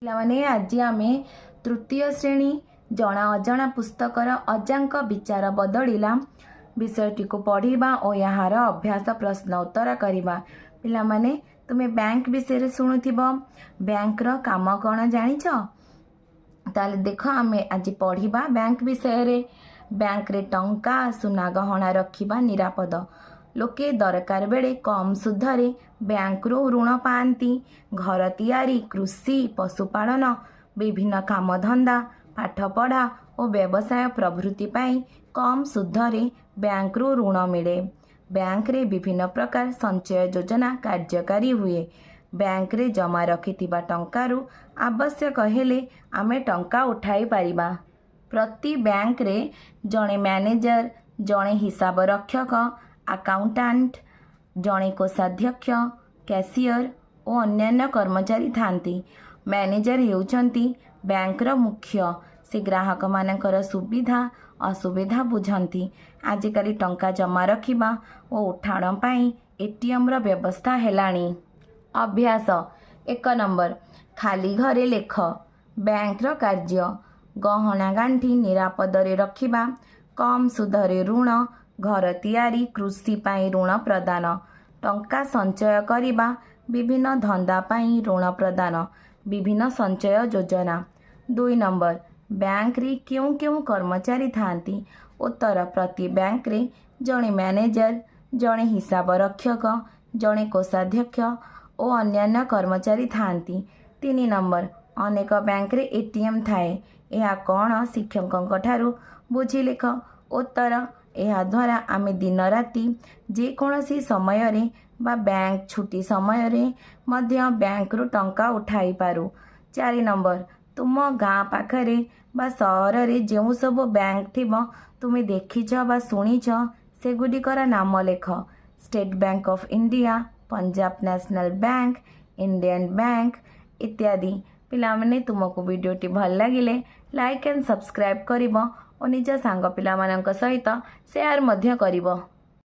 ପିଲାମାନେ ଆଜି ଆମେ ତୃତୀୟ ଶ୍ରେଣୀ ଜଣା ଅଜଣା ପୁସ୍ତକର ଅଜାଙ୍କ ବିଚାର ବଦଳିଲା ବିଷୟଟିକୁ ପଢ଼ିବା ଓ ଏହାର ଅଭ୍ୟାସ ପ୍ରଶ୍ନ ଉତ୍ତର କରିବା। ପିଲାମାନେ ତୁମେ ବ୍ୟାଙ୍କ ବିଷୟରେ ଶୁଣୁଥିବ। ବ୍ୟାଙ୍କର କାମ କ'ଣ ଜାଣିଛ? ତାହେଲେ ଦେଖ ଆମେ ଆଜି ପଢ଼ିବା ବ୍ୟାଙ୍କ ବିଷୟରେ। ବ୍ୟାଙ୍କରେ ଟଙ୍କା ସୁନା ଗହଣା ରଖିବା ନିରାପଦ। ଲୋକେ ଦରକାର ବେଳେ କମ୍ ସୁଧରେ ବ୍ୟାଙ୍କରୁ ଋଣ ପାଆନ୍ତି। ଘର ତିଆରି, କୃଷି, ପଶୁପାଳନ, ବିଭିନ୍ନ କାମଧନ୍ଦା, ପାଠପଢ଼ା ଓ ବ୍ୟବସାୟ ପ୍ରଭୃତି ପାଇଁ କମ୍ ସୁଧରେ ବ୍ୟାଙ୍କରୁ ଋଣ ମିଳେ। ବ୍ୟାଙ୍କରେ ବିଭିନ୍ନ ପ୍ରକାର ସଞ୍ଚୟ ଯୋଜନା କାର୍ଯ୍ୟକାରୀ ହୁଏ। ବ୍ୟାଙ୍କରେ ଜମା ରଖିଥିବା ଟଙ୍କାରୁ ଆବଶ୍ୟକ ହେଲେ ଆମେ ଟଙ୍କା ଉଠାଇ ପାରିବା। ପ୍ରତି ବ୍ୟାଙ୍କରେ ଜଣେ ମ୍ୟାନେଜର, ଜଣେ ହିସାବ ରକ୍ଷକ, ଆକାଉଣ୍ଟାଣ୍ଟ, ଜଣେ କୋଷାଧ୍ୟକ୍ଷ, କ୍ୟାସିୟର ଓ ଅନ୍ୟାନ୍ୟ କର୍ମଚାରୀ ଥାନ୍ତି। ମ୍ୟାନେଜର ହେଉଛନ୍ତି ବ୍ୟାଙ୍କର ମୁଖ୍ୟ। ସେ ଗ୍ରାହକମାନଙ୍କର ସୁବିଧା ଅସୁବିଧା ବୁଝନ୍ତି। ଆଜିକାଲି ଟଙ୍କା ଜମା ରଖିବା ଓ ଉଠାଣ ପାଇଁ ଏଟିଏମ୍ର ବ୍ୟବସ୍ଥା ହେଲାଣି। ଅଭ୍ୟାସ 1 ନମ୍ବର। ଖାଲି ଘରେ ଲେଖ। ବ୍ୟାଙ୍କର କାର୍ଯ୍ୟ: ଗହଣା ଗାଣ୍ଠି ନିରାପଦରେ ରଖିବା, କମ୍ ସୁଧରେ ଋଣ, ଘର ତିଆରି, କୃଷି ପାଇଁ ଋଣ ପ୍ରଦାନ, ଟଙ୍କା ସଞ୍ଚୟ କରିବା, ବିଭିନ୍ନ ଧନ୍ଦା ପାଇଁ ଋଣ ପ୍ରଦାନ, ବିଭିନ୍ନ ସଞ୍ଚୟ ଯୋଜନା। 2 ନମ୍ବର। ବ୍ୟାଙ୍କରେ କେଉଁ କେଉଁ କର୍ମଚାରୀ ଥାଆନ୍ତି? ଉତ୍ତର: ପ୍ରତି ବ୍ୟାଙ୍କରେ ଜଣେ ମ୍ୟାନେଜର, ଜଣେ ହିସାବ ରକ୍ଷକ, ଜଣେ କୋଷାଧ୍ୟକ୍ଷ ଓ ଅନ୍ୟାନ୍ୟ କର୍ମଚାରୀ ଥାଆନ୍ତି। 3 ନମ୍ବର। ଅନେକ ବ୍ୟାଙ୍କରେ ଏଟିଏମ୍ ଥାଏ। ଏହା କ'ଣ? ଶିକ୍ଷକଙ୍କ ଠାରୁ ବୁଝି ଲେଖ। ଉତ୍ତର: ଏହାଦ୍ୱାରା ଆମେ ଦିନ ରାତି ଯେକୌଣସି ସମୟରେ ବା ବ୍ୟାଙ୍କ ଛୁଟି ସମୟରେ ମଧ୍ୟ ବ୍ୟାଙ୍କରୁ ଟଙ୍କା ଉଠାଇ ପାରୁ। 4 ନମ୍ବର। ତୁମ ଗାଁ ପାଖରେ ବା ସହରରେ ଯେଉଁ ସବୁ ବ୍ୟାଙ୍କ ଥିବ ତୁମେ ଦେଖିଛ ବା ଶୁଣିଛ ସେଗୁଡ଼ିକର ନାମ ଲେଖ। State bank of India, Punjab national bank, Indian bank ଇତ୍ୟାଦି। ପିଲାମାନେ ତୁମକୁ ଭିଡ଼ିଓଟି ଭଲ ଲାଗିଲେ ଲାଇକ୍ ଆଣ୍ଡ ସବସ୍କ୍ରାଇବ୍ କରିବ ଓ ନିଜ ସାଙ୍ଗ ପିଲାମାନଙ୍କ ସହିତ ସେୟାର ମଧ୍ୟ କରିବ।